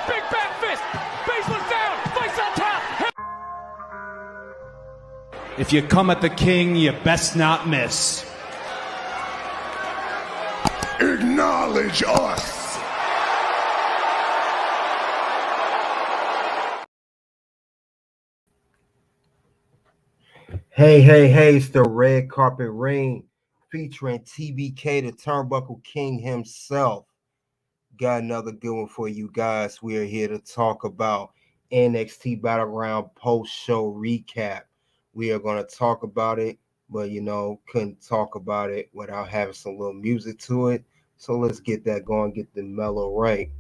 Big back fist. Baseline down. Fights on top. If you come at the king, you best not miss. Acknowledge us. Hey, it's the Red Carpet Ring featuring TBK, the Turnbuckle King himself. Got another good one for you guys. We are here to talk about NXT Battleground post-show recap. We are going to talk about it, but couldn't talk about it without having some little music to it. So let's get that going, get the mellow right.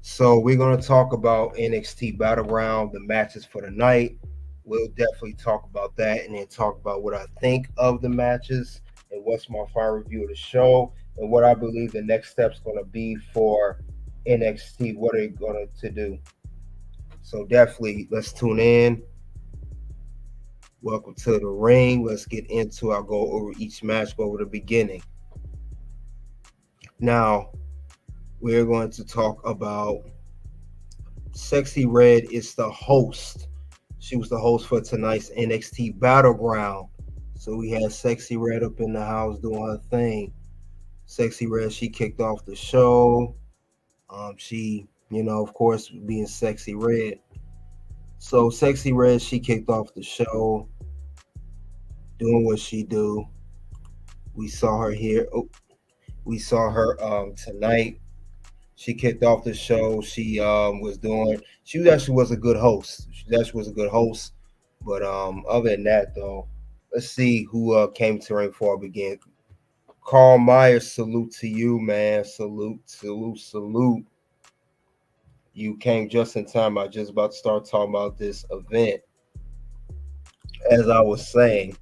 So we're going to talk about NXT Battleground, the matches for the night. We'll definitely talk about that and then talk about what I think of the matches and what's my final review of the show and what I believe the next step's going to be for NXT, what are they going to do. So definitely let's tune in. Welcome to the ring. Let's get into it. I'll go over each match, go over the beginning. Now, we're going to talk about Sexy Red is the host. She was the host for tonight's NXT Battleground. So we had Sexy Red up in the house doing her thing. Sexy Red, she kicked off the show. She, of course, being Sexy Red. So Sexy Red, she kicked off the show, doing what she do. We saw her here. We saw her tonight. She kicked off the show. She actually was a good host. But other than that, though, let's see who came to ring before I begin. Carl Myers, salute to you, man. Salute. You came just in time. I was just about to start talking about this event. As I was saying,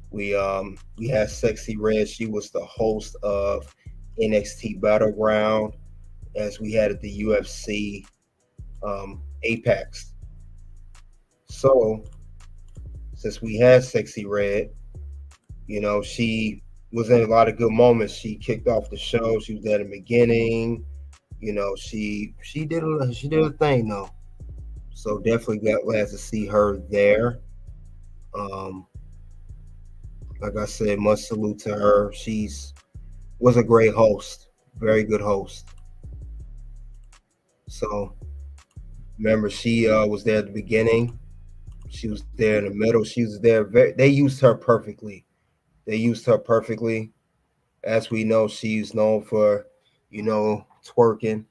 we had Sexy Red. She was the host of NXT Battleground, as we had at the UFC Apex. So, since we had Sexy Red, she was in a lot of good moments. She kicked off the show. She was there in the beginning. She did a thing though. So definitely glad to see her there. Like I said, much salute to her. Was a great host, very good host. So remember, she was there at the beginning. She was there in the middle. She was there. They used her perfectly. As we know, she's known for, twerking.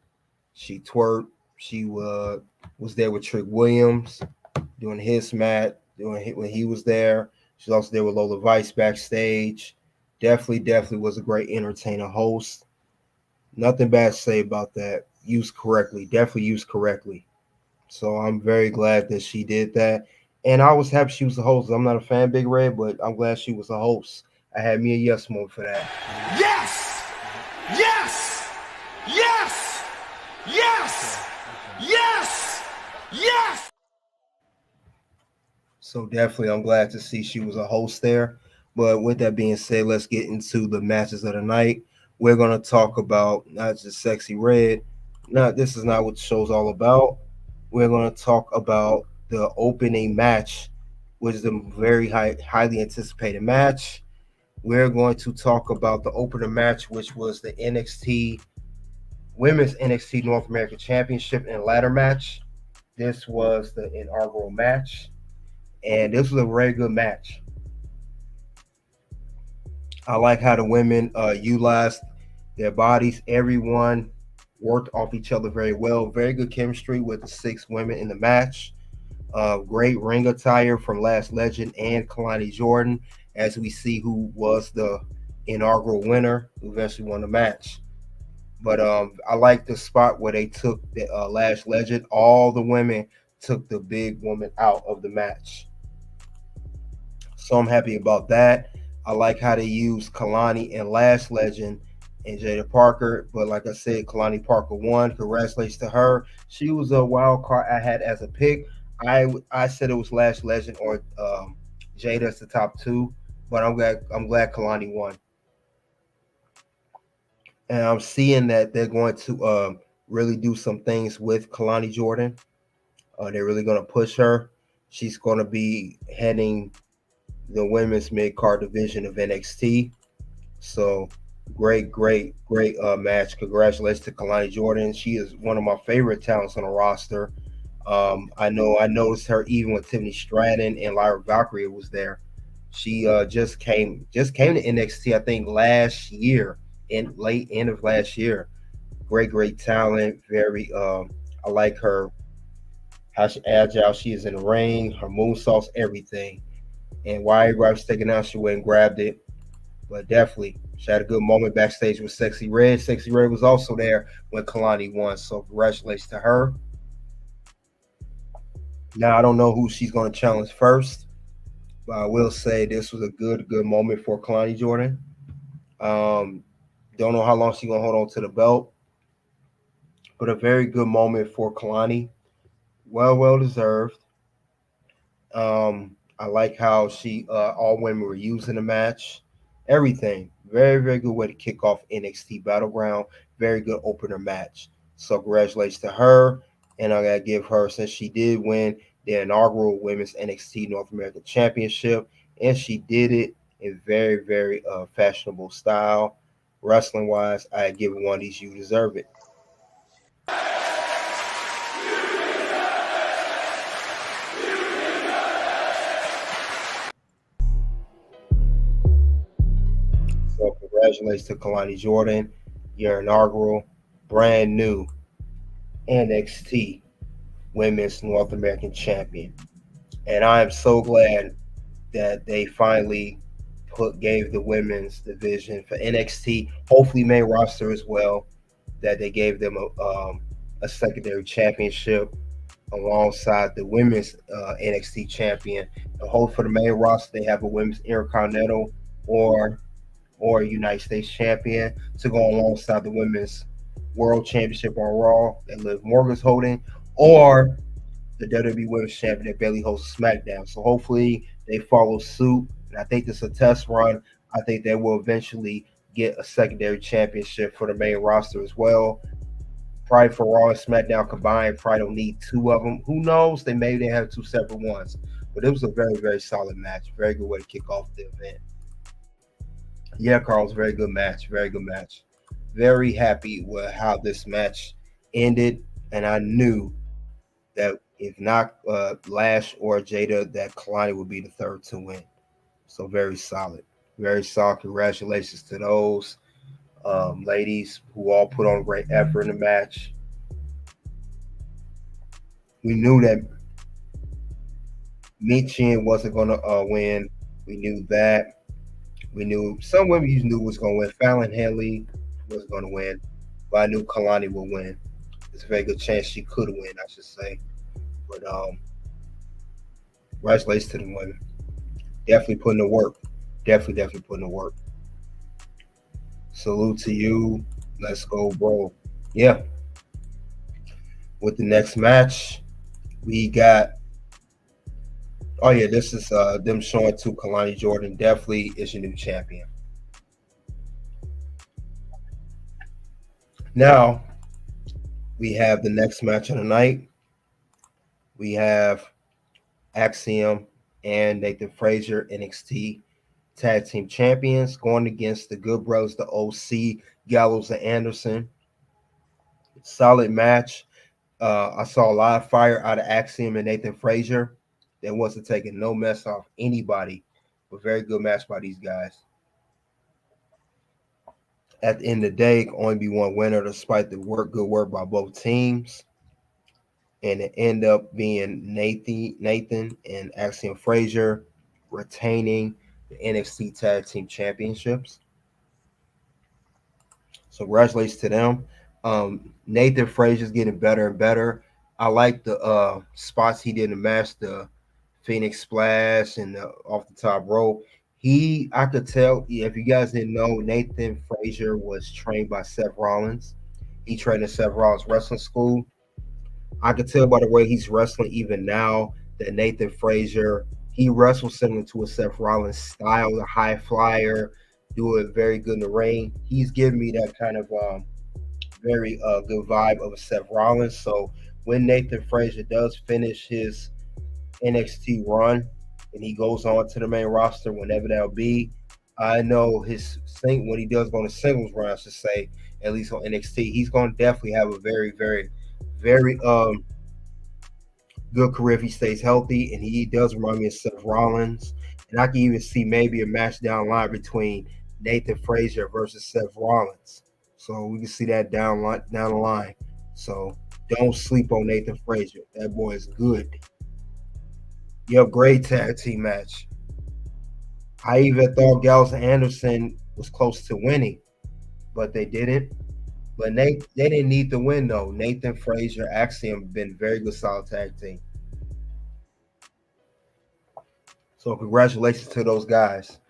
She twerked. She was there with Trick Williams doing his mat, when he was there. She's also there with Lola Vice backstage. Definitely was a great entertainer host. Nothing bad to say about that. Definitely used correctly. So I'm very glad that she did that. And I was happy she was the host. I'm not a fan of Big Red, but I'm glad she was a host. I had me a yes moment for that. Yes! Yes! Yes! Yes! Yes! Yes! So definitely I'm glad to see she was a host there. But with that being said, let's get into the matches of the night. We're going to talk about not just Sexy Red. This is not what the show's all about. We're going to talk about the opening match, which is a very highly anticipated match. We're going to talk about the opener match, which was the Women's NXT North American Championship and ladder match. This was the inaugural match, and this was a very good match. I like how the women utilized their bodies. Everyone worked off each other very well. Very good chemistry with the 6 women in the match. Great ring attire from Lash Legend and Kelani Jordan, as we see who was the inaugural winner, who eventually won the match. But I like the spot where they took the Lash Legend. All the women took the big woman out of the match. So I'm happy about that. I like how they used Kelani and Lash Legend and Jaida Parker. But like I said, Kelani Parker won. Congratulations to her. She was a wild card I had as a pick. I said it was Lash Legend or Jaida as the top 2. But I'm glad Kelani won. And I'm seeing that they're going to really do some things with Kelani Jordan. They're really going to push her. She's going to be heading the women's mid-card division of NXT. So great match. Congratulations to Kelani Jordan. She is one of my favorite talents on the roster. I noticed her even with Tiffany Stratton and Lyra Valkyrie was there. She just came to NXT, I think last year, in late end of last year. Great talent. Very I like her, how agile she is in the ring, her moonsaults, everything. And why everybody was taking out, she went and grabbed it. But definitely, she had a good moment backstage with Sexy Red. Sexy Red was also there when Kelani won. So congratulations to her. Now, I don't know who she's going to challenge first, but I will say this was a good moment for Kelani Jordan. Don't know how long she's going to hold on to the belt, but a very good moment for Kelani. Well deserved. I like how she all women were using the match. Everything. Very good way to kick off NXT Battleground. Very good opener match. So congratulations to her. And I got to give her, since she did win the inaugural Women's NXT North American Championship, and she did it in very fashionable style. Wrestling-wise, I give it one of these. You deserve it. So congratulations to Kelani Jordan, your inaugural, brand new NXT Women's North American Champion. And I am so glad that they finally gave the women's division for NXT, hopefully main roster as well, that they gave them a secondary championship alongside the women's NXT champion. And hope for the main roster they have a women's Intercontinental or United States champion to go alongside the women's World Championship on Raw that Liv Morgan's holding, or the WWE Women's Champion that Bayley hosts SmackDown. So hopefully they follow suit. And I think this is a test run. I think they will eventually get a secondary championship for the main roster as well. Probably for Raw and SmackDown combined, probably don't need two of them. Who knows? They have two separate ones. But it was a very solid match. Very good way to kick off the event. Yeah, Carlos, very good match. Very good match. Very happy with how this match ended. And I knew that if not Lash or Jaida, that Kelani would be the third to win. So very solid. Very solid. Congratulations to those ladies who all put on great effort in the match. We knew that Michin wasn't going to win. We knew that. We knew some women you knew was going to win. Fallon Henley was going to win, but I knew Kelani would win. There's a very good chance she could win, I should say. But congratulations to the women. Definitely putting the work. Definitely putting the work. Salute to you. Let's go, bro. Yeah. With the next match, we got. Oh yeah, this is them showing to Kelani Jordan definitely is your new champion. Now we have the next match of the night. We have Axiom and Nathan Frazier, NXT Tag Team Champions, going against the Good Brothers, the OC, Gallows and Anderson. Solid match. I saw a lot of fire out of Axiom and Nathan Frazier. That wasn't taking no mess off anybody. But very good match by these guys. At the end of the day, can only be one winner despite the good work by both teams. And it ended up being Nathan and Axiom Frazier retaining the NXT Tag Team Championships. So congratulations to them. Nathan Frazier's getting better and better. I like the spots he did in the match, the Phoenix Splash and the off the top rope. I could tell, if you guys didn't know, Nathan Frazier was trained by Seth Rollins. He trained at Seth Rollins Wrestling School. I could tell by the way he's wrestling even now that Nathan Frazier, he wrestles similar to a Seth Rollins style, a high flyer, do it very good in the ring. He's giving me that kind of very good vibe of Seth Rollins. So when Nathan Frazier does finish his NXT run and he goes on to the main roster, whenever that'll be, I know when he does go on a singles run, I should say, at least on NXT, he's going to definitely have a very, very, very good career if he stays healthy. And he does remind me of Seth Rollins. And I can even see maybe a match down the line between Nathan Frazier versus Seth Rollins. So we can see that down the line. So don't sleep on Nathan Frazier. That boy is good. Yep, great tag team match. I even thought Gallows and Anderson was close to winning, but they didn't. But they didn't need to win, though. Nathan Frazier, Axiom have been very good, solid tag team. So congratulations to those guys.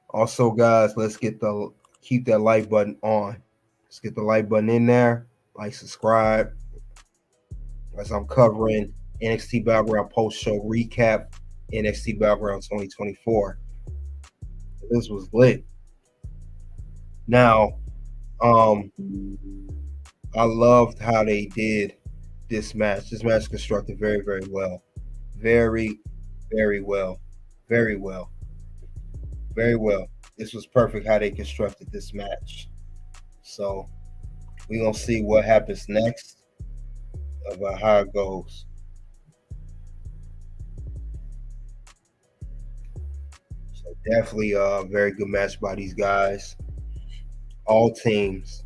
Also, guys, let's keep that like button on. Let's get the like button in there. Like, subscribe. As I'm covering NXT Battleground post-show recap, NXT Battleground 2024. This was lit. Now, I loved how they did this match. This match constructed very, very well. Very, very well. Very well. Very well. This was perfect how they constructed this match. So we're going to see what happens next about how it goes. So definitely a very good match by these guys. All teams.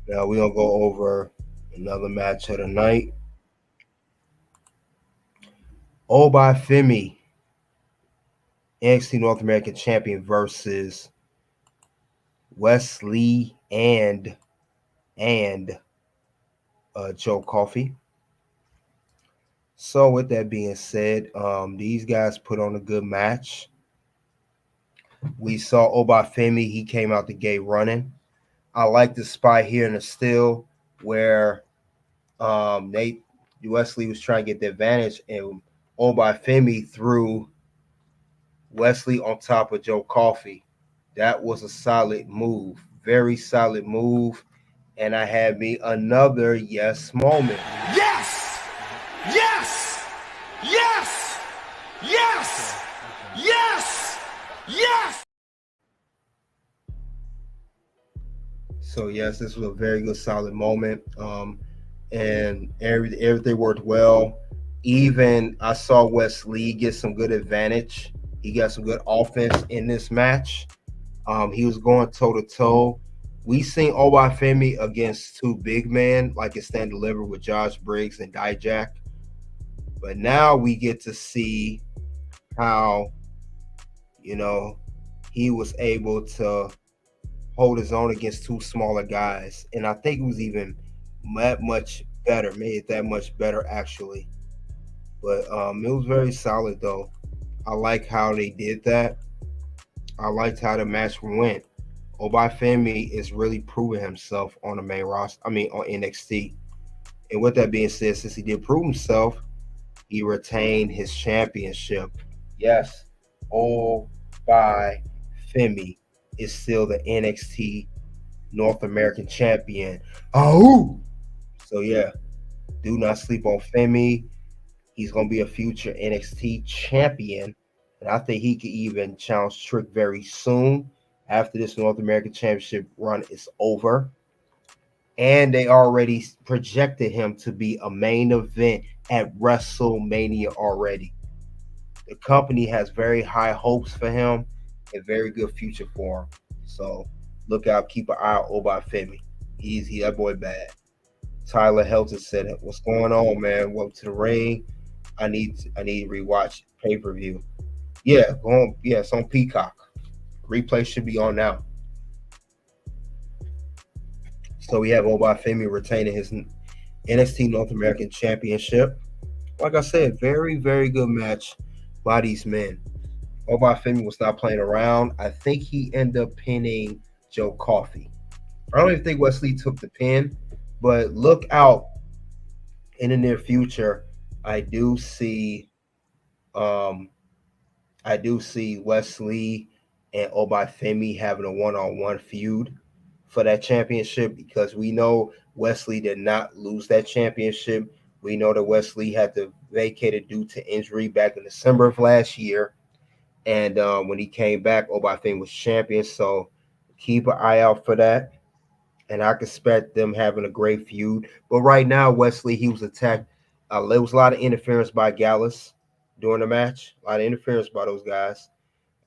Now we're going to go over another match of the night. Femi, NXT North American Champion versus Wesley and Joe Coffey. So with that being said, these guys put on a good match. We saw Femi, he came out the gate running. I like the spot here in the still where Wesley was trying to get the advantage, and Femi threw Wesley on top of Joe Coffey. That was a solid move, very solid move. And I had me another yes moment. Yes! Yes! Yes! Yes! Yes! Yes! So yes, this was a very good, solid moment. And everything worked well. Even I saw Wesley get some good advantage. He got some good offense in this match. He was going toe to toe. We seen Femi against two big men like it Stand Deliver with Josh Briggs and Dijak. But now we get to see how, he was able to hold his own against two smaller guys. And I think it was even that much better, made it that much better actually. But it was very solid though. I like how they did that. I liked how the match went. Femi is really proving himself on the main roster. I mean, on NXT. And with that being said, since he did prove himself, he retained his championship. Yes, Femi is still the NXT North American champion. Oh, so yeah, do not sleep on Femi. He's going to be a future NXT champion. And I think he could even challenge Trick very soon after this North American Championship run is over. And they already projected him to be a main event at WrestleMania already. The company has very high hopes for him and very good future for him. So look out, keep an eye on Femi. He that boy bad. Tyler Helton said, "What's going on, man? Welcome to the ring. I need to rewatch pay-per-view." Yeah, go on. Yeah, it's on Peacock. Replay should be on now. So we have Femi retaining his NXT North American Championship. Like I said, very, very good match by these men. Femi was not playing around. I think he ended up pinning Joe Coffey. I don't even think Wesley took the pin, but look out in the near future. I do see Wesley and Femi having a one-on-one feud for that championship, because we know Wesley did not lose that championship. We know that Wesley had to vacate it due to injury back in December of last year. And when he came back, Obafemi was champion. So keep an eye out for that. And I expect them having a great feud. But right now, Wesley, he was attacked. There was a lot of interference by Gallus during the match. A lot of interference by those guys.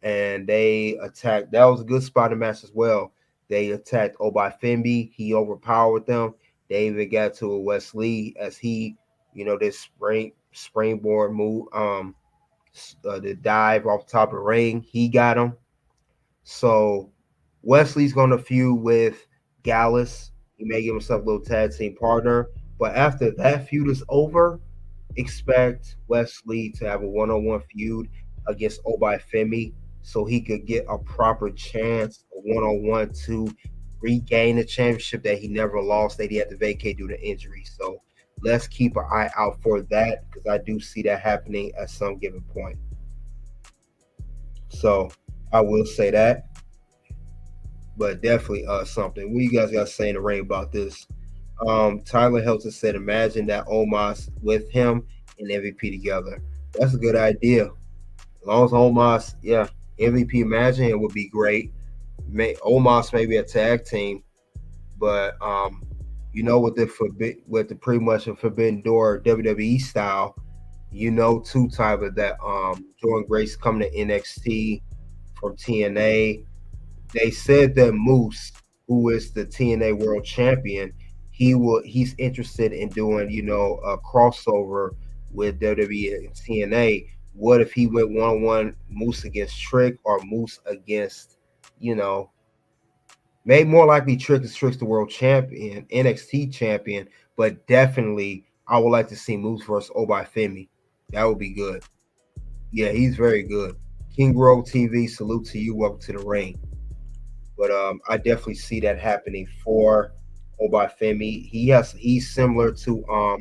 And they attacked. That was a good spot in the match as well. They attacked Obafemi. He overpowered them. They even got to a Wesley as he, this springboard move, the dive off the top of the ring. He got him. So Wesley's going to feud with Gallus. He may give himself a little tag team partner. But after that feud is over, expect Wesley to have a one-on-one feud against Obafemi so he could get a proper chance, a one-on-one to regain the championship that he never lost, that he had to vacate due to injury. So let's keep an eye out for that, because I do see that happening at some given point. So I will say that. But definitely something. What you guys got to say in the ring about this? Tyler Helton said, imagine that Omos with him and MVP together. That's a good idea. As long as Omos, MVP, imagine it would be great. Omos maybe a tag team, but with the pretty much a Forbidden Door WWE style, too, Tyler, that Jordynne Grace coming to NXT from TNA. They said that Moose, who is the TNA World Champion, he's interested in doing, a crossover with WWE and TNA. What if he went one-on-one, Moose against Trick, or Moose against, maybe more likely Trick, is Trick's the world champion, NXT champion, but definitely I would like to see Moose versus Obafemi. That would be good. Yeah, he's very good. King Grove TV, salute to you. Welcome to the ring. But I definitely see that happening for Obafemi. He's similar to a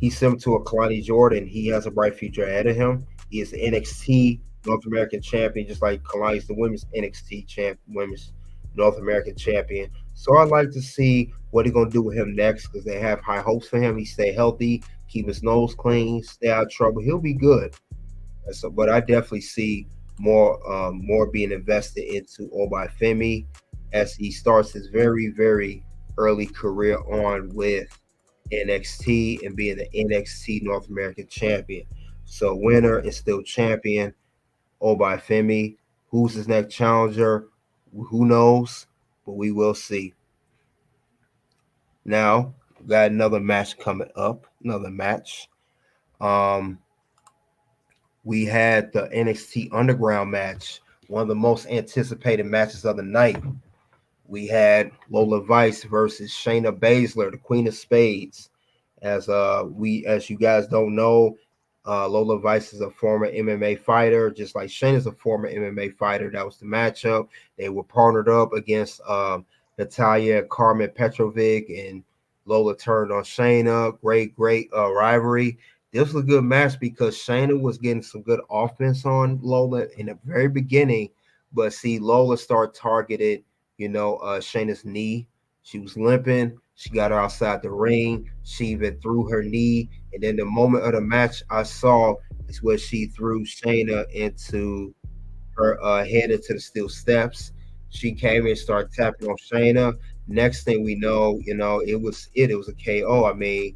Kelani Jordan. He has a bright future ahead of him. He is the NXT North American champion, just like Kalani's the women's NXT women's North American champion. So I'd like to see what they're gonna do with him next, because they have high hopes for him. He stay healthy, keep his nose clean, stay out of trouble. He'll be good. So, but I definitely see more being invested into Obafemi as he starts his very, very early career on with NXT and being the NXT North American champion. So winner is still champion, Obafemi. Who's his next challenger? Who knows? But we will see. Now, we got another match coming up. Another match. We had the NXT Underground match, one of the most anticipated matches of the night. We had Lola Vice versus Shayna Baszler, the Queen of Spades. As you guys don't know, Lola Vice is a former MMA fighter, just like Shayna's a former MMA fighter. That was the matchup. They were partnered up against Natalia and Carmen Petrovic, and Lola turned on Shayna. Great rivalry. This was a good match because Shayna was getting some good offense on Lola in the very beginning, but see, Lola started targeted, Shayna's knee. She was limping. She got her outside the ring. She even threw her knee, and then the moment of the match I saw is where she threw Shayna into her head into the steel steps. She came in and started tapping on Shayna. Next thing we know, it was a KO. I mean,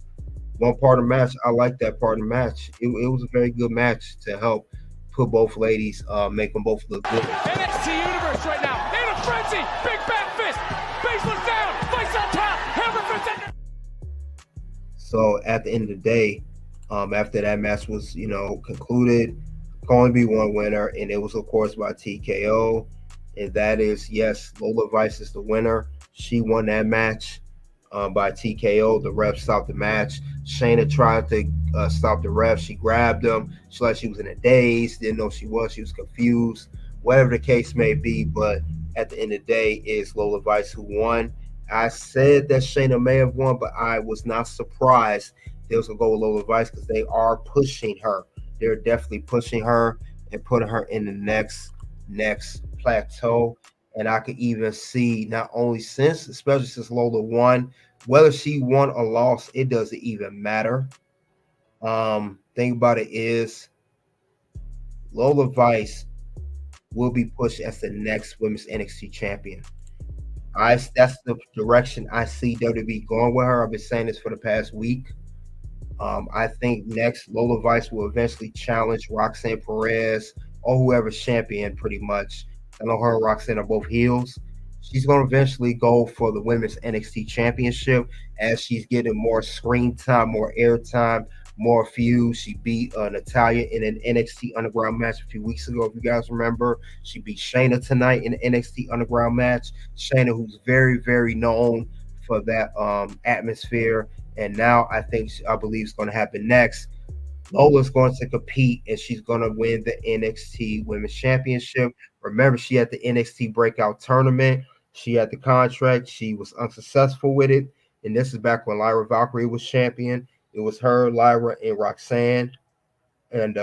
one part of the match, I like that part of the match. It was a very good match to help put both ladies, make them both look good. NXT Universe right now, in a frenzy, big back fist, baseless down, fights on top, hammer fist. So at the end of the day, after that match was, concluded, could only be one winner, and it was, of course, by TKO. And that is, yes, Lola Vice is the winner. She won that match by TKO. The ref stopped the match. Shayna tried to stop the ref. She grabbed him. She was in a daze, didn't know she was confused, whatever the case may be. But at the end of the day, it's Lola Vice who won. I said that Shayna may have won, but I was not surprised they was going to go with Lola Vice, because they are pushing her. They're definitely pushing her and putting her in the next plateau. And I could even see not only especially since Lola won, whether she won or lost, it doesn't even matter. Thing about it is Lola Vice will be pushed as the next women's NXT champion. That's the direction I see WWE going with her. I've been saying this for the past week. I think next Lola Vice will eventually challenge Roxanne Perez or whoever's champion, pretty much. I know her and Roxanne are both heels. She's going to eventually go for the women's NXT championship as she's getting more screen time, more air time, more views. She beat Natalia in an NXT Underground match a few weeks ago, if you guys remember. She beat Shayna tonight in an NXT Underground match. Shayna, who's very, very known for that atmosphere. And now I believe it's going to happen next. Lola's going to compete and she's going to win the NXT Women's Championship. Remember, she had the NXT Breakout Tournament. She had the contract. She was unsuccessful with it. And this is back when Lyra Valkyrie was champion. It was her, Lyra, and Roxanne. And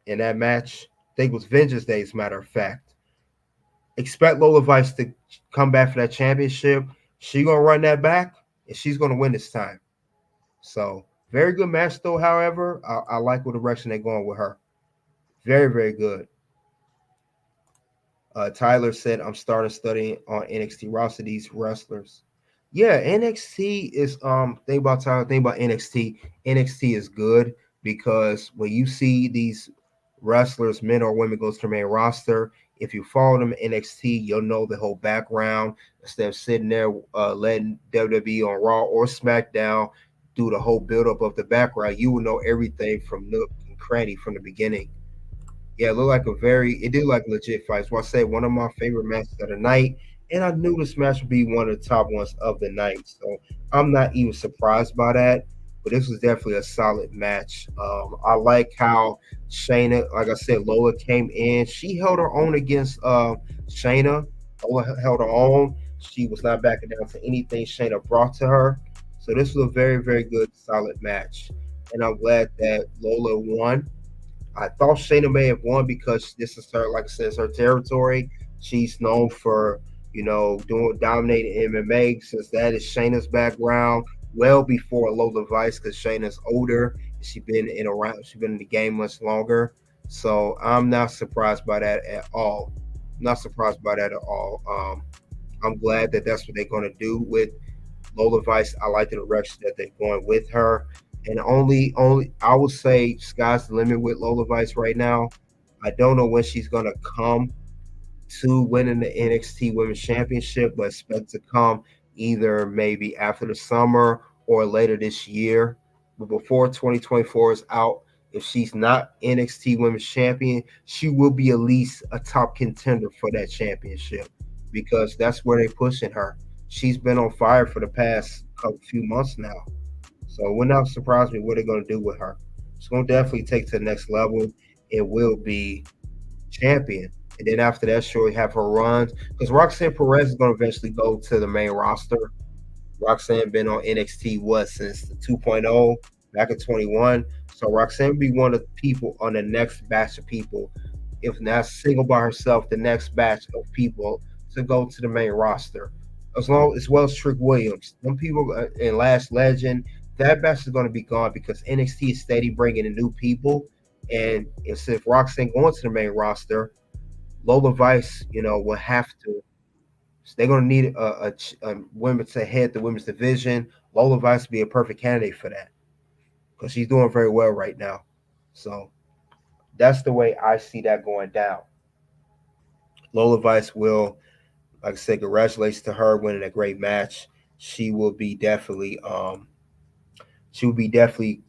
in that match, I think it was Vengeance Day, as a matter of fact. Expect Lola Vice to come back for that championship. She's going to run that back, and she's going to win this time. So, very good match, though, however. I like what direction they're going with her. Very, very good. Tyler said, I'm starting studying on NXT roster, these wrestlers. Yeah, NXT is think about NXT. NXT is good because when you see these wrestlers, men or women, goes to the main roster, if you follow them in NXT, you'll know the whole background instead of sitting there letting WWE on Raw or SmackDown do the whole buildup of the background. You will know everything from nook and cranny from the beginning. Yeah, it did like legit fights. Well, I say one of my favorite matches of the night, and I knew this match would be one of the top ones of the night. So I'm not even surprised by that. But this was definitely a solid match. I like how Shayna, like I said, Lola came in. She held her own against Shayna. Lola held her own. She was not backing down to anything Shayna brought to her. So this was a very, very good, solid match. And I'm glad that Lola won. I thought Shayna may have won because this is her, like I said, it's her territory. She's known for, dominating MMA since that is Shayna's background. Well before Lola Vice, because Shayna's older. She's been in the game much longer. So I'm not surprised by that at all. I'm glad that that's what they're going to do with Lola Vice. I like the direction that they're going with her. And only I would say sky's the limit with Lola Vice right now. I don't know when she's gonna come to winning the NXT Women's Championship, but expect to come either maybe after the summer or later this year. But before 2024 is out, if she's not NXT Women's Champion, she will be at least a top contender for that championship because that's where they're pushing her. She's been on fire for the past few months now. So it would not surprise me what they're going to do with her. It's going to definitely take to the next level. It will be champion. And then after that, she'll have her runs. Because Roxanne Perez is going to eventually go to the main roster. Roxanne been on NXT, since the 2.0, back in 21. So Roxanne will be one of the people on the next batch of people, if not single by herself, the next batch of people to go to the main roster. As well as Trick Williams. Some people in Lash Legend, that batch is going to be gone because NXT is steady bringing in new people. And if Roxanne going to the main roster, Lola Vice, will have to. So they're going to need a women to head the women's division. Lola Vice would be a perfect candidate for that because she's doing very well right now. So that's the way I see that going down. Lola Vice will, like I said, congratulations to her winning a great match. She will be definitely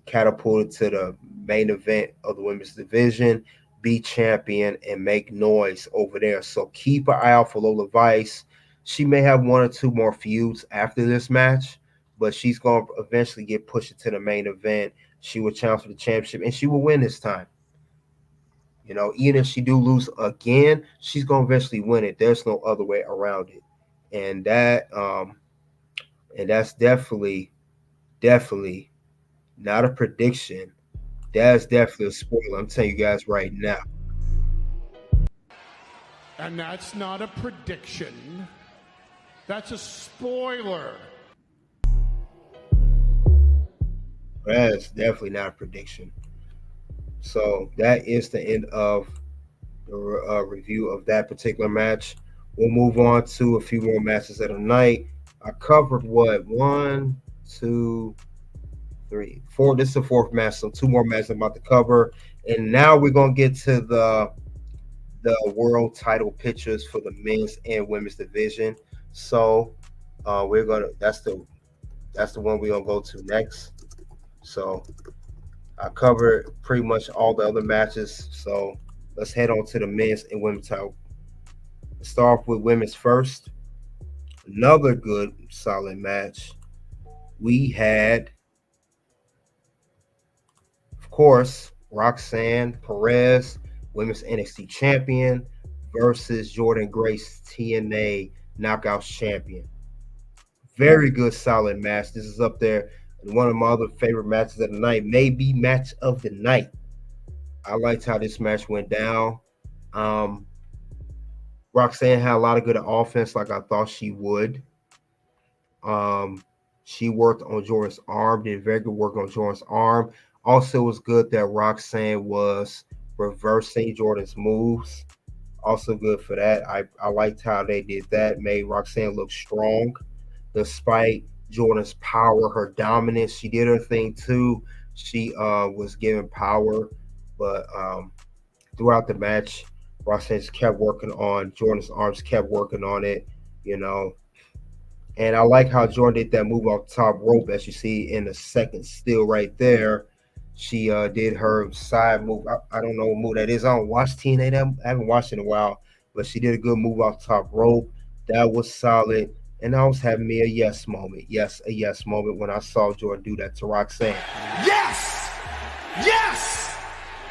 catapulted to the main event of the women's division, be champion, and make noise over there. So keep an eye out for Lola Vice. She may have one or two more feuds after this match, but she's going to eventually get pushed into the main event. She will challenge for the championship, and she will win this time. Even if she do lose again, she's going to eventually win it. There's no other way around it. And that's definitely not a prediction. That's definitely a spoiler. I'm telling you guys right now. And that's not a prediction. That's a spoiler. That's definitely not a prediction. So that is the end of the review of that particular match. We'll move on to a few more matches of the night. I covered what? 1, 2, 3, 4. This is the fourth match, so 2 more matches I'm about to cover. And now we're gonna get to the world title pictures for the men's and women's division. So we're gonna that's the one we're gonna go to next. So I covered pretty much all the other matches. So let's head on to the men's and women's title. Let's start off with women's first. Another good, solid match. We had, of course, Roxanne Perez, women's NXT champion, versus Jordynne Grace, TNA Knockouts champion. Very good, solid match. This is up there. And one of my other favorite matches of the night, maybe match of the night. I liked how this match went down. Roxanne had a lot of good offense, like I thought she would. She worked on Jordynne's arm, did very good work on Jordynne's arm. Also, it was good that Roxanne was reversing Jordynne's moves. Also good for that. I liked how they did that. Made Roxanne look strong, despite Jordynne's power, her dominance. She did her thing too. She was given power, but throughout the match, Roxanne just kept working on Jordynne's arms, kept working on it, you know. And I like how Jordynne did that move off the top rope, as you see in the second still right there. She did her side move. I don't know what move that is. I don't watch TNA. I haven't watched it in a while, but she did a good move off the top rope. That was solid. And I was having me a yes moment. Yes, a yes moment when I saw Jordynne do that to Roxanne. Yes! Yes!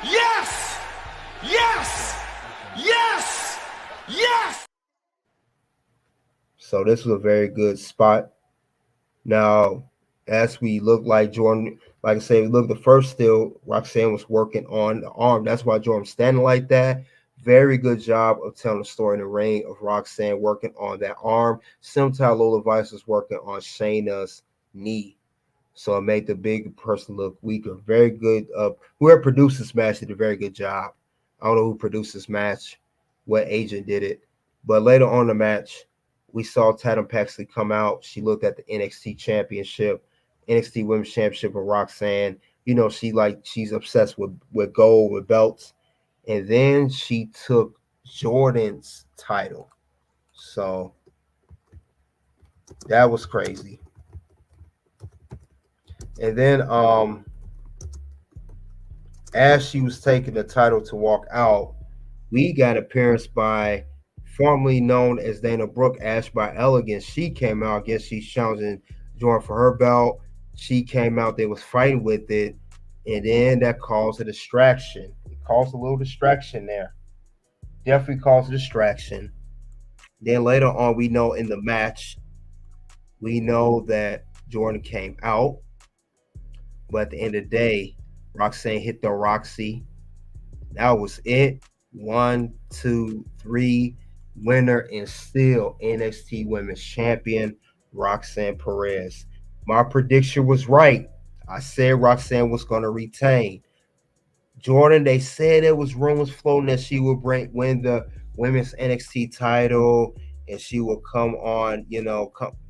Yes! Yes! Yes! Yes! So this was a very good spot. Now, as we look like Jordynne, like I said, look, the first still, Roxanne was working on the arm. That's why Jordynne's standing like that. Very good job of telling the story in the ring of Roxanne working on that arm. Similar to how Lola Vice was working on Shayna's knee. So it made the big person look weaker. Very good. Whoever produced this match did a very good job. I don't know who produced this match, what agent did it. But later on in the match, we saw Tatum Paxley come out. She looked at the NXT Championship, NXT Women's Championship with Roxanne. You know, she's obsessed with gold, with belts. And then she took Jordynne's title. So that was crazy. And then as she was taking the title to walk out, we got an appearance by formerly known as Dana Brooke, Ash by Elegance. She came out. I guess she's challenging Jordynne for her belt. She came out. They was fighting with it. And then that caused a distraction. It caused a little distraction there. Definitely caused a distraction. Then later on, we know in the match, we know that Jordynne came out. But at the end of the day, Roxanne hit the Roxy. That was it. 1, 2, 3. Winner and still NXT Women's Champion, Roxanne Perez. My prediction was right. I said Roxanne was going to retain. Jordynne, they said there was rumors floating that she would win the women's NXT title, and she would come on,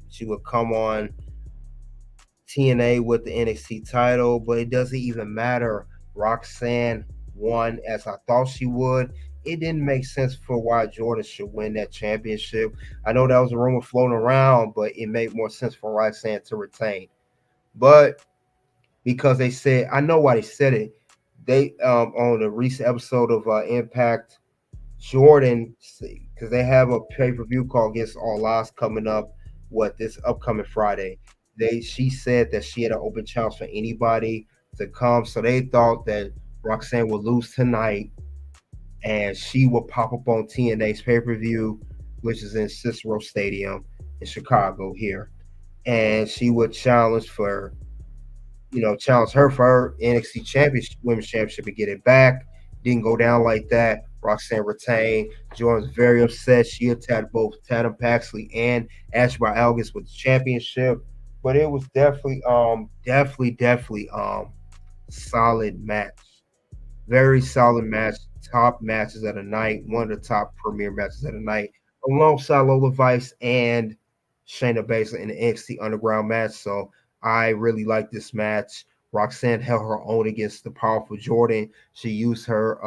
she would come on TNA with the NXT title, but it doesn't even matter. Roxanne won as I thought she would. It didn't make sense for why Jordynne should win that championship. I know that was a rumor floating around, but it made more sense for Roxanne to retain. But because they said, I know why they said it. They on a recent episode of Impact, Jordynne, because they have a pay-per-view called Against All Odds coming up, this upcoming Friday. She said that she had an open challenge for anybody to come. So they thought that Roxanne would lose tonight and she will pop up on TNA's pay-per-view, which is in Cicero Stadium in Chicago here. And she would challenge her for her NXT Championship, Women's Championship, and get it back. Didn't go down like that. Roxanne retained. Jordan's very upset. She attacked both Tatum Paxley and Ashby Algis with the championship. But it was definitely solid match. Very solid match. Top matches of the night. One of the top premier matches of the night. Alongside Lola Vice and Shayna Baszler in the NXT Underground match. So I really like this match. Roxanne held her own against the powerful Jordynne. She used her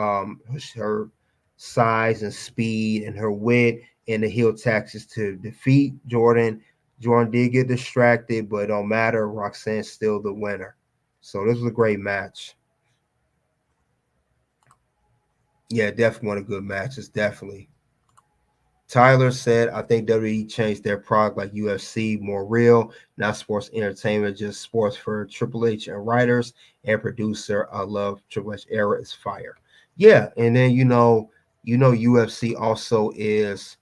size and speed and her wit and the heel tactics to defeat Jordynne. Jordynne did get distracted, but it don't matter. Roxanne's still the winner. So this was a great match. Yeah, definitely one of the good matches, definitely. Tyler said, I think WWE changed their product like UFC, more real, not sports entertainment, just sports for Triple H and writers and producer. I love Triple H era is fire. Yeah, and then UFC also is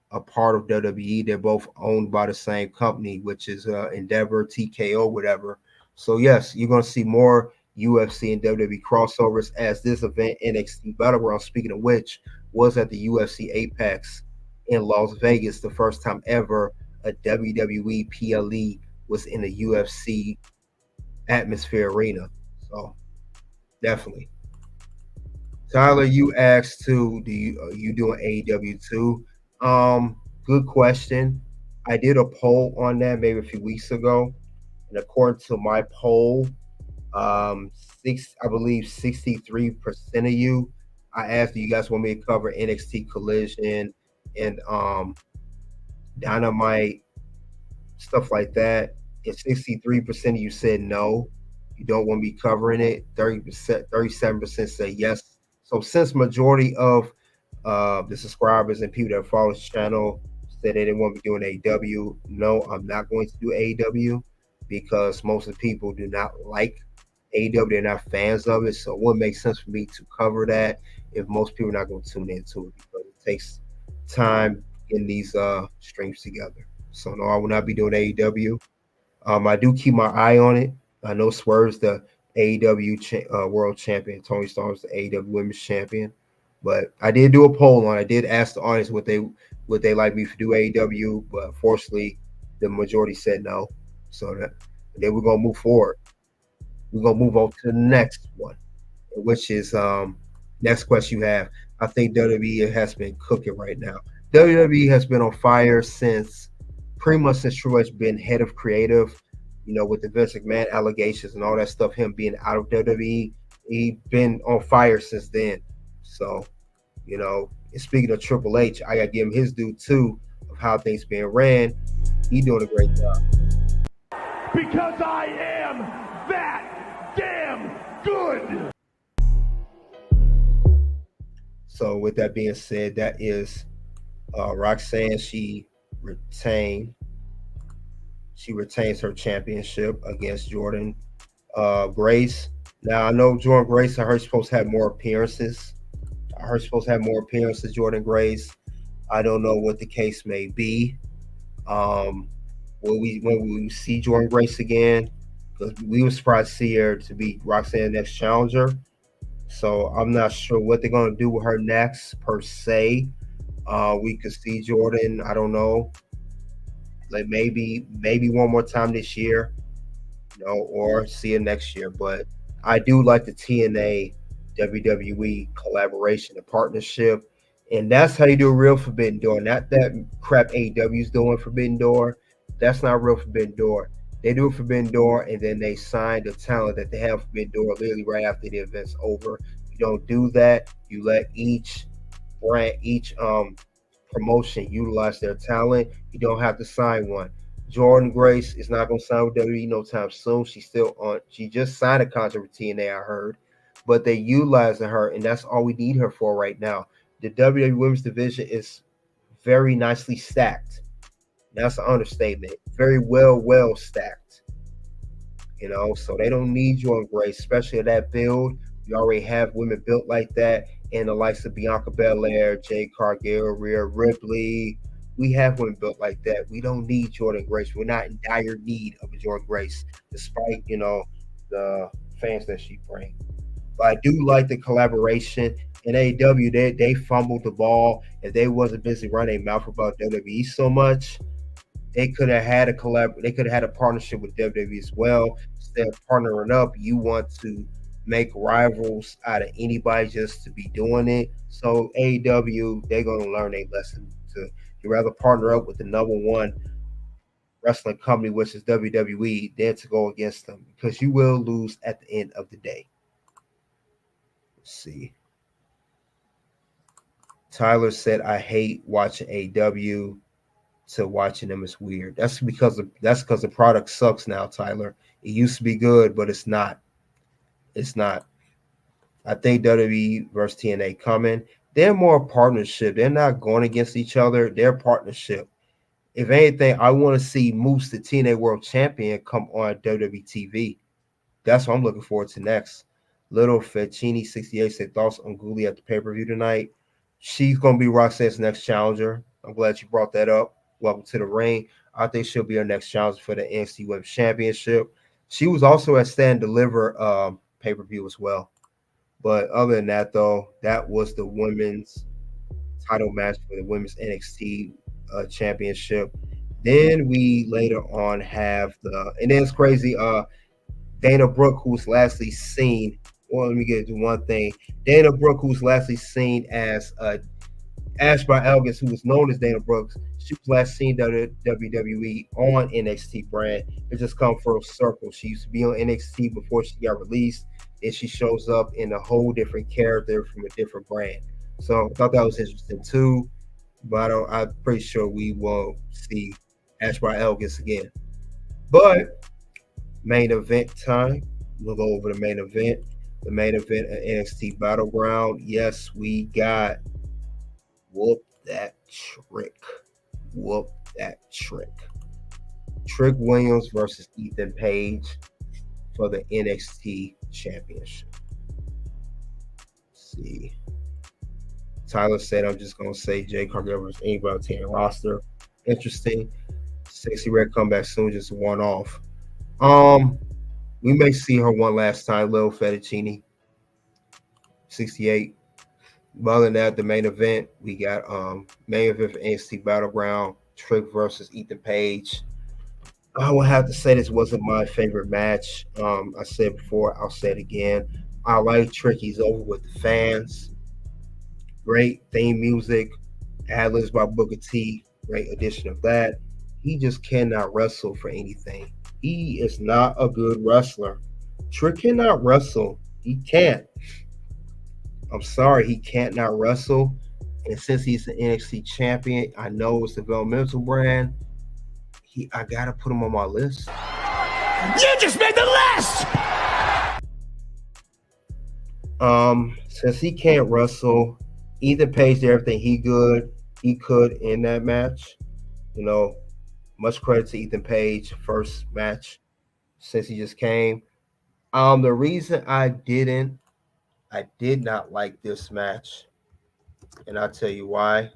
a part of WWE. They're both owned by the same company, which is Endeavor, TKO, whatever. So yes, you're gonna see more UFC and WWE crossovers as this event, NXT Battleground, speaking of which, was at the UFC Apex in Las Vegas, the first time ever a WWE PLE was in a UFC atmosphere arena. So definitely. Tyler, you asked too, do you doing AEW too? Good question. I did a poll on that maybe a few weeks ago, and according to my poll, I believe 63% of you, I asked, do you guys want me to cover NXT Collision and Dynamite, stuff like that? And 63% of you said no, you don't want me covering it. 30%, 37% say yes. So since majority of the subscribers and people that follow this channel said they didn't want me doing AEW, no, I'm not going to do AEW because most of the people do not like AEW. They're not fans of it. So it wouldn't make sense for me to cover that if most people are not going to tune into it because it takes time in these streams together. So no, I will not be doing AEW. I do keep my eye on it. I know Swerve's the AEW world champion. Tony Storm's the AEW women's champion. But I did do a poll on it. I did ask the audience would they like me to do AEW, but unfortunately the majority said no. So then we're gonna move forward. We're gonna move on to the next one, which is next question you have. I think WWE has been cooking right now. WWE has been on fire since Triple H been head of creative, with the Vince McMahon allegations and all that stuff, him being out of WWE, he been on fire since then. So, and speaking of Triple H, I gotta give him his due too of how things being ran. He doing a great job. Because I am that damn good. So with that being said, that is Roxanne. She retains her championship against Jordynne Grace. Now I know Jordynne Grace, I heard she's supposed to have more appearances. Jordynne Grace. I don't know what the case may be. When we see Jordynne Grace again, because we were surprised to see her to be Roxanne's next challenger. So I'm not sure what they're gonna do with her next per se. We could see Jordynne, I don't know, like maybe one more time this year, or see her next year. But I do like the TNA WWE collaboration, the partnership, and that's how you do a real Forbidden Door. Not that crap AEW's doing Forbidden Door. That's not real Forbidden Door. They do a Forbidden Door, and then they sign the talent that they have Forbidden Door literally right after the event's over. You don't do that. You let each brand, each promotion utilize their talent. You don't have to sign one. Jordynne Grace is not going to sign with WWE no time soon. She just signed a contract with TNA, I heard, but they utilizing her, and that's all we need her for right now. The WWE Women's Division is very nicely stacked. That's an understatement. Very well stacked. So they don't need Jordynne Grace, especially at that build. We already have women built like that, and the likes of Bianca Belair, Jade Cargill, Rhea Ripley. We have women built like that. We don't need Jordynne Grace. We're not in dire need of a Jordynne Grace, despite the fans that she brings. But I do like the collaboration. In AEW, they fumbled the ball. If they wasn't busy running their mouth about WWE so much, they could have had a collab. They could have had a partnership with WWE as well. Instead of partnering up, you want to make rivals out of anybody just to be doing it. So AEW, they're gonna learn a lesson. You rather partner up with the number one wrestling company, which is WWE, than to go against them, because you will lose at the end of the day. Let's see. Tyler said, "I hate watching AEW. To watching them is weird." That's because the product sucks now, Tyler. It used to be good, but it's not. It's not. I think WWE versus TNA coming. They're more partnership. They're not going against each other. They're partnership. If anything, I want to see Moose, the TNA World Champion, come on WWE TV. That's what I'm looking forward to next. Little Fetchini 68 said thoughts on Gully at the pay-per-view tonight. She's going to be Roxanne's next challenger. I'm glad you brought that up. Welcome to the ring. I think she'll be our next challenger for the NXT Women's Championship. She was also at Stand Deliver pay-per-view as well. But other than that, though, that was the women's title match for the women's NXT championship. Then we later on have and then it's crazy, Dana Brooke, who's lastly seen, well, let me get to one thing. Dana Brooke, who's lastly seen as Ashby Elgis, who was known as Dana Brooks, she was last seen WWE on NXT brand. It just come full circle. She used to be on NXT before she got released, and she shows up in a whole different character from a different brand. So I thought that was interesting too. But I'm pretty sure we will see Ashby Elgis again. But main event time. We'll go over the main event. The main event at NXT Battleground. Yes, we got Whoop That Trick. Whoop That Trick. Trick Williams versus Ethan Page for the NXT Championship. Let's see. Tyler said, "I'm just gonna say Jay Cargill versus anybody on the roster." Interesting. Sexy Red come back soon, just one off. We may see her one last time, Lil Fettuccine. 68. But other than that, the main event, we got main event for NXT Battleground, Trick versus Ethan Page. I will have to say this wasn't my favorite match. I said before, I'll say it again. I like Trick. He's over with the fans. Great theme music, ad-libs by Booker T, great addition of that. He just cannot wrestle for anything. He is not a good wrestler. Trick cannot wrestle. He can't. I'm sorry, he can't not wrestle. And since he's the NXT champion, I know it's a developmental brand. I gotta put him on my list. You just made the list! Since he can't wrestle, Ethan Page did everything he could in that match. You know, much credit to Ethan Page, first match since he just came. The reason I did not like this match, and I'll tell you why.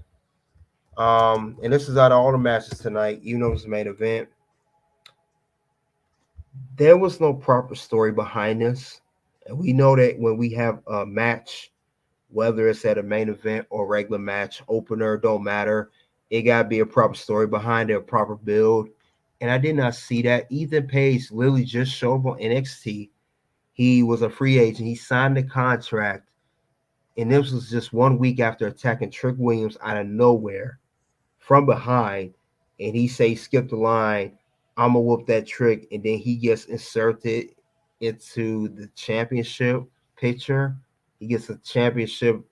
And this is out of all the matches tonight, even though it was the main event. There was no proper story behind this. And we know that when we have a match, whether it's at a main event or regular match, opener, don't matter. It got to be a proper story behind it, a proper build. And I did not see that. Ethan Page literally just showed up on NXT. He was a free agent. He signed the contract. And this was just 1 week after attacking Trick Williams out of nowhere from behind. And he skipped the line, "I'm going to whoop that Trick." And then he gets inserted into the championship picture. He gets a championship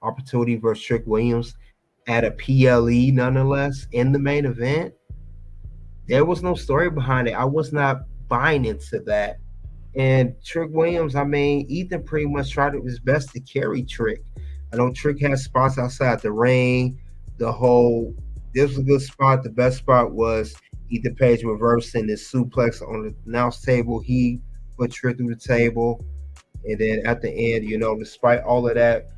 opportunity versus Trick Williams at a PLE, nonetheless, in the main event. There was no story behind it. I was not buying into that. And Trick Williams, I mean, Ethan pretty much tried his best to carry Trick. I know Trick has spots outside the ring. This was a good spot. The best spot was Ethan Page reversing his suplex on the announce table. He put Trick through the table. And then at the end, despite all of that,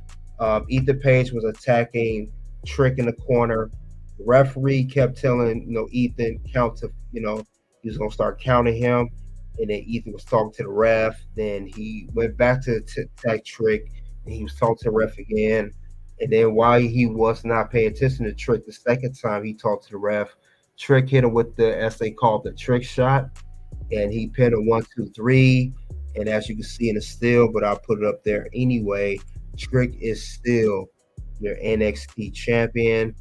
Ethan Page was attacking Trick in the corner. The referee kept telling, Ethan count to, he was going to start counting him. And then Ethan was talking to the ref. Then he went back to attack Trick. And he was talking to the ref again. And then while he was not paying attention to Trick the second time he talked to the ref, Trick hit him with the, as they call it, the trick shot. And he pinned a 1-2-3. And as you can see in the still, but I'll put it up there anyway, Trick is still your NXT champion.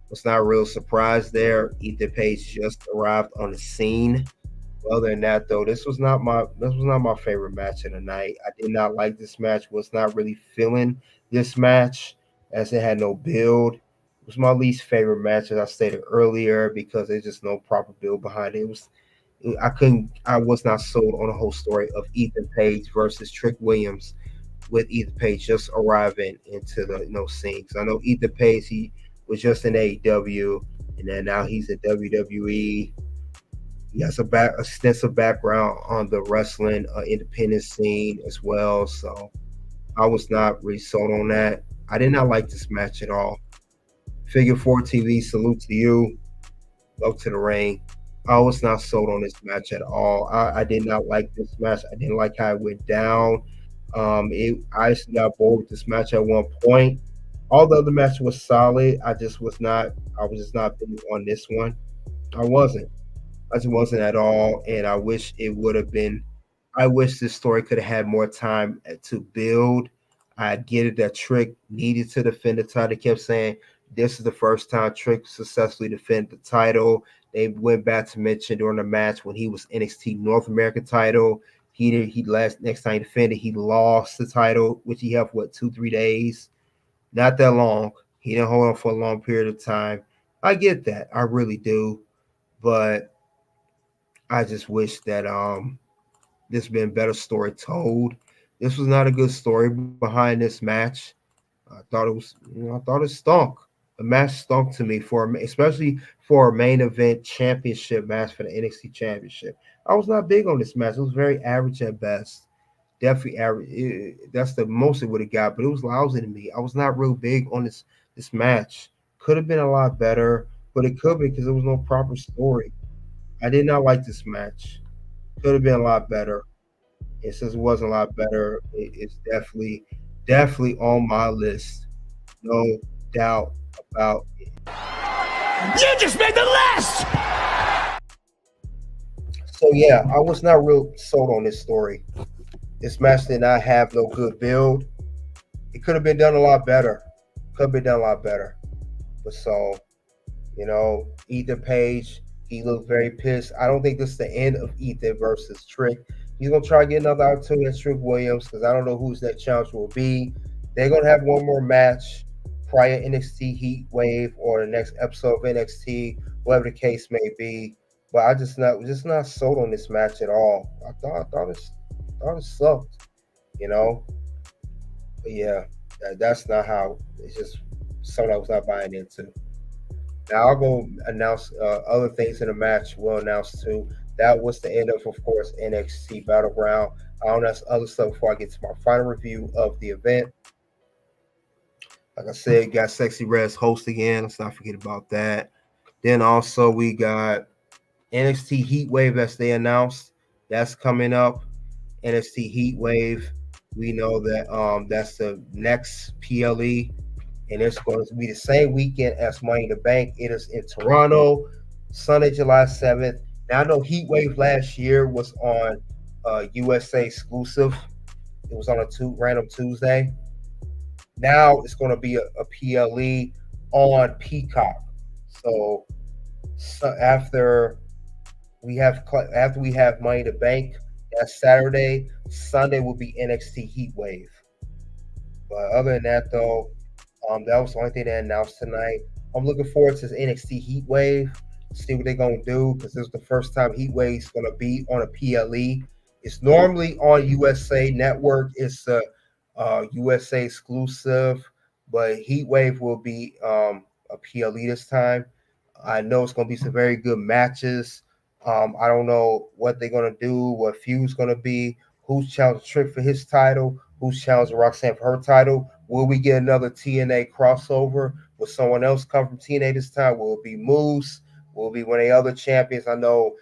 Was not a real surprise there. Ethan Page just arrived on the scene. Other than that, though, this was not my favorite match of the night. I did not like this match. Was not really feeling this match as it had no build. It was my least favorite match, as I stated earlier, because there's just no proper build behind it. I was not sold on the whole story of Ethan Page versus Trick Williams, with Ethan Page just arriving into the scene. Because I know Ethan Page, he was just in AEW, and then now he's in WWE. He has a extensive background on the wrestling independent scene as well. So I was not really sold on that. I did not like this match at all. Figure 4 TV, salute to you. Love to the ring. I was not sold on this match at all. I did not like this match. I didn't like how it went down. I actually got bored with this match at one point. All the other match was solid. I was just not big on this one. I just wasn't at all. And I wish it would have been. I wish this story could have had more time to build. I get it that Trick needed to defend the title. They kept saying this is the first time Trick successfully defended the title. They went back to mention during the match when he was NXT North American title. Next time he defended, he lost the title, which he had for 2-3 days. Not that long. He didn't hold on for a long period of time. I get that. I really do. But I just wish that there's been a better story told. This was not a good story behind this match. I thought it stunk. The match stunk to me, especially for a main event championship match for the NXT Championship. I was not big on this match. It was very average at best. Definitely average. That's the most it would have got, but it was lousy to me. I was not real big on this match. Could have been a lot better, but it could be because there was no proper story. I did not like this match. Could have been a lot better. And since it wasn't a lot better, it's definitely on my list. No doubt about it. You just made the list! So yeah, I was not real sold on this story. This match did not have no good build. It could have been done a lot better. But so, Ethan Page, he looked very pissed. I don't think this is the end of Ethan versus Trick. He's going to try to get another opportunity against Trick Williams because I don't know who's that challenge will be. They're going to have one more match prior NXT Heat Wave or the next episode of NXT, whatever the case may be. But I just not sold on this match at all. I thought it sucked, But yeah, that's not how. It's just something I was not buying into. Now I'll go announce other things in the match. We'll announce too. That was the end of course, NXT Battleground. I'll announce other stuff before I get to my final review of the event. Like I said, got Sexy Red's host again. Let's not forget about that. Then also we got NXT Heat Wave as they announced. That's coming up. NXT Heat Wave. We know that that's the next PLE. And it's going to be the same weekend as Money in the Bank. It is in Toronto, Sunday, July 7th. Now, I know Heat Wave last year was on USA exclusive. It was on a random Tuesday. Now it's going to be a PLE on Peacock. So after we have Money in the Bank, that's Saturday. Sunday will be NXT Heat Wave. But other than that, though, that was the only thing they announced tonight. I'm looking forward to NXT Heat Wave, see what they're going to do, because this is the first time Heat Wave is going to be on a PLE. It's normally on USA Network. It's a USA exclusive, but Heat Wave will be a PLE this time. I know it's going to be some very good matches. I don't know what they're going to do, what feud's going to be, who's challenging Trick for his title, who's challenging Roxanne for her title. Will we get another TNA crossover? Will someone else come from TNA this time? Will it be Moose? Will it be one of the other champions? I know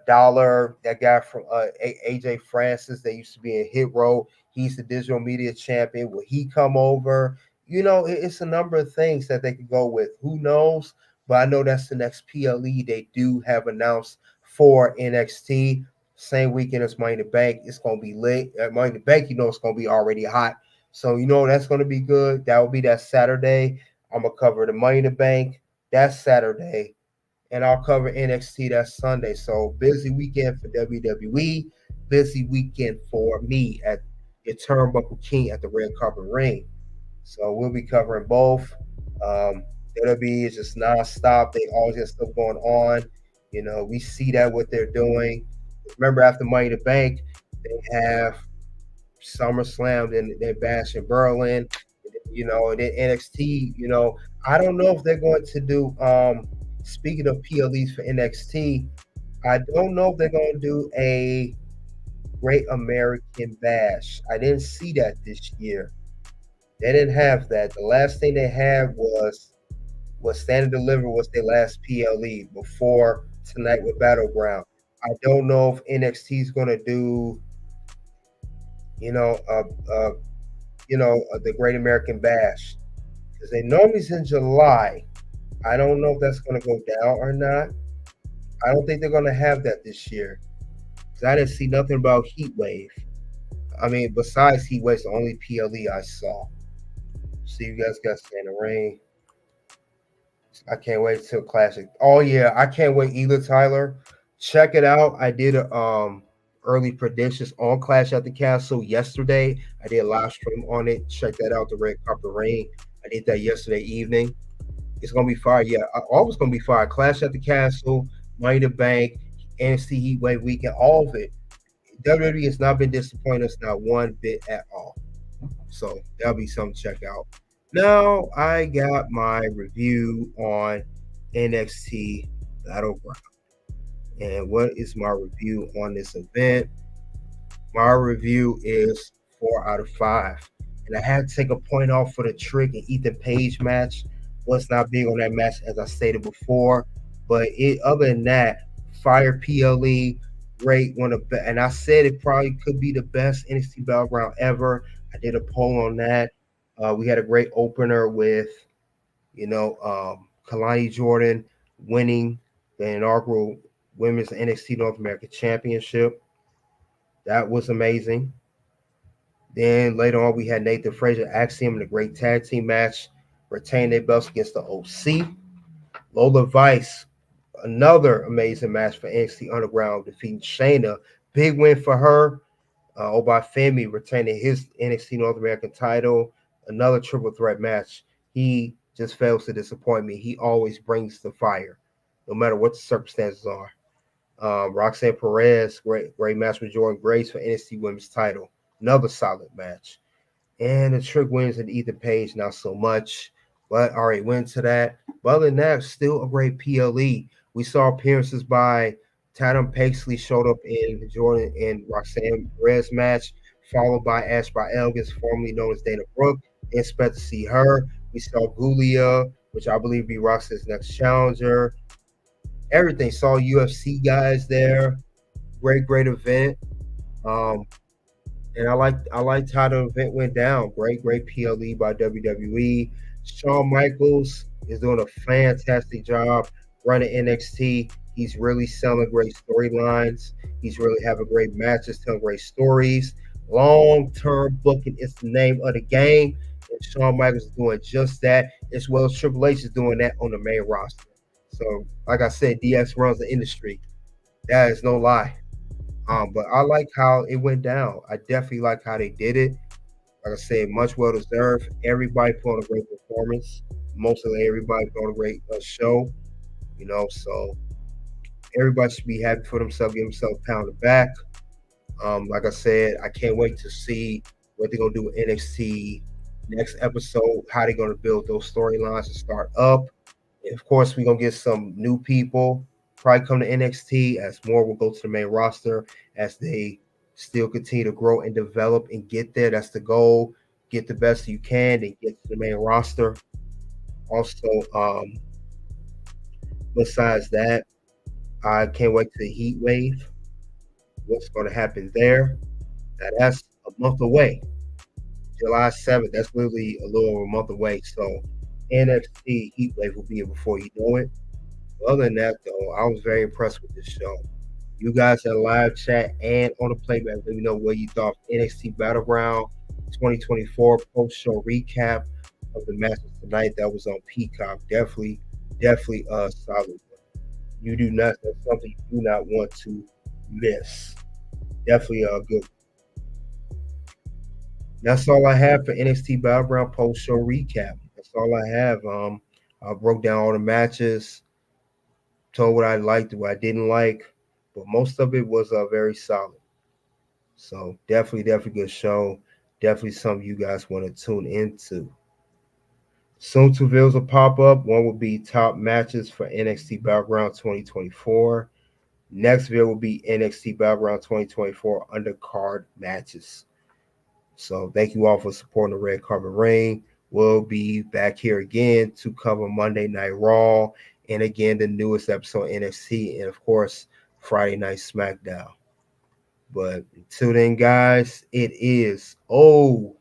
Dollar, that guy from AJ Francis that used to be in Hit Row. He's the digital media champion. Will he come over? It's a number of things that they could go with. Who knows? But I know that's the next PLE they do have announced for NXT. Same weekend as Money in the Bank. It's going to be lit. At Money in the Bank, it's going to be already hot. So, that's going to be good. That will be that Saturday. I'm going to cover the Money in the Bank. That's Saturday. And I'll cover NXT that Sunday. So busy weekend for WWE, busy weekend for me at your Turnbuckle King at the Red Carpet Ring. So we'll be covering both. WWE is just nonstop. They always have stuff going on. We see that what they're doing. Remember, after Money in the Bank, they have SummerSlam, then they're Bash in Berlin. And then NXT. I don't know if they're going to do. Speaking of PLEs for NXT, I don't know if they're going to do a Great American Bash. I didn't see that this year. They didn't have that. The last thing they had was Stand and Deliver was their last PLE before tonight with Battleground. I don't know if NXT is going to do, the Great American Bash, because they normally is in July. I don't know if that's going to go down or not. I don't think they're going to have that this year, because I didn't see nothing about Heat Wave. I mean, besides Heat Wave, the only PLE I saw. See, you guys got to stay in the ring. I can't wait till Classic. Oh yeah, I can't wait either, Tyler. Check it out. I did early predictions on Clash at the Castle yesterday. I did a live stream on it. Check that out, the Red Carpet Ring. I did that yesterday evening. It's gonna be fire. Yeah, always gonna be fire. Clash at the Castle, Money in the Bank, NXT Heat Wave Weekend, all of it. WWE has not been disappointing us not one bit at all. So that'll be something to check out. Now I got my review on NXT Battleground. And what is my review on this event? My review is 4 out of 5. And I had to take a point off for the Trick and Ethan Page match. Was not big on that match, as I stated before. But other than that, fire PLE, great one of and I said it probably could be the best NXT Battleground ever. I did a poll on that. We had a great opener with, Kelani Jordan winning the inaugural Women's NXT North American Championship. That was amazing. Then later on, we had Nathan Frazier, Axiom in a great tag team match, retain their belts against the OC. Lola Vice, another amazing match for NXT Underground, defeating Shayna. Big win for her. Oba Femi retaining his NXT North American title. Another triple threat match. He just fails to disappoint me. He always brings the fire, no matter what the circumstances are. Roxanne Perez, great match with Jordynne Grace for NXT Women's title. Another solid match. And the Trick wins and Ethan Page, not so much. But all right, went to that. But other than that, still a great PLE. We saw appearances by Tatum Paisley showed up in Jordan and Roxanne Perez match, followed by Ash by Elgis, formerly known as Dana Brooke. Expect to see her. We saw Gulia, which I believe be Roxanne's next challenger. Everything. Saw UFC guys there. Great event. And I liked how the event went down. Great PLE by WWE. Shawn Michaels is doing a fantastic job running NXT. He's really selling great storylines. He's really having great matches, telling great stories. Long-term booking is the name of the game. And Shawn Michaels is doing just that, as well as Triple H is doing that on the main roster. So, like I said, DX runs the industry. That is no lie. But I like how it went down. I definitely like how they did it. Like I said, much well deserved. Everybody put on a great performance. Mostly everybody put on a great show. So everybody should be happy for themselves, give themselves a pound of back. Like I said, I can't wait to see what they're gonna do with NXT next episode, how they're gonna build those storylines and start up. And of course, we're gonna get some new people probably come to NXT as more will go to the main roster as they still continue to grow and develop and get there. That's the goal. Get the best you can and get to the main roster. Also, besides that, I can't wait to the heat wave. What's going to happen there? Now that's a month away. July 7th. That's literally a little over a month away. So NXT heat wave will be here before you know it. Other than that, though, I was very impressed with this show. You guys in the live chat and on the playback, let me know what you thought of NXT Battleground 2024 post-show recap of the matches tonight that was on Peacock. Definitely a solid one. You do not, that's something you do not want to miss. Definitely a good one. That's all I have for NXT Battleground post-show recap. That's all I have. I broke down all the matches, told what I liked, what I didn't like, but most of it was very solid. So definitely good show. Definitely something you guys want to tune into. Soon two videos will pop up. One will be top matches for NXT Battleground 2024. Next video will be NXT Battleground 2024 undercard matches. So thank you all for supporting the Red Carpet Reign. We'll be back here again to cover Monday Night Raw and again the newest episode of NXT and of course Friday Night SmackDown. But until then, guys, it is OUNT.